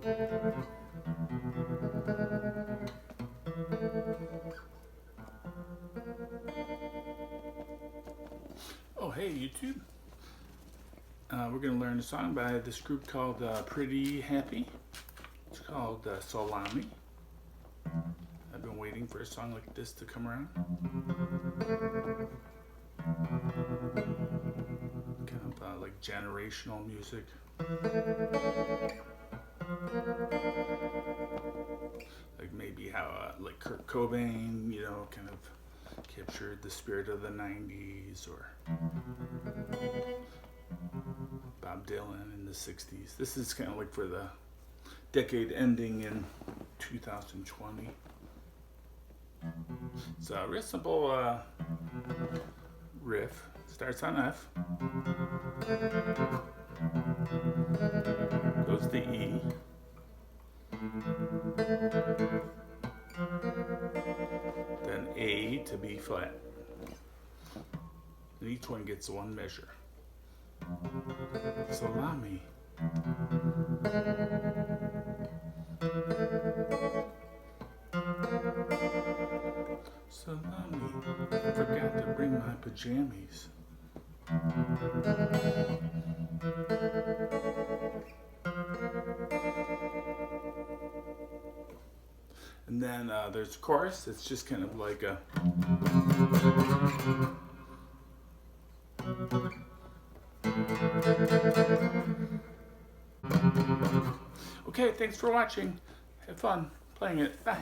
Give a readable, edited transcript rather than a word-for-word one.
Oh, hey, YouTube. We're going to learn a song by this group called Pretty Happy. It's called Salami. I've been waiting for a song like this to come around. Kind of like generational music. Like maybe how like Kurt Cobain, you know, kind of captured the spirit of the 90s, or Bob Dylan in the 60s. This is kind of like for the decade ending in 2020. It's a real simple riff. Starts on F, goes to E, then A to B flat. And each one gets one measure. Salami. Salami. Forgot to bring my pajamas. And then there's a chorus. It's just kind of like a okay, thanks for watching. Have fun playing it. Bye.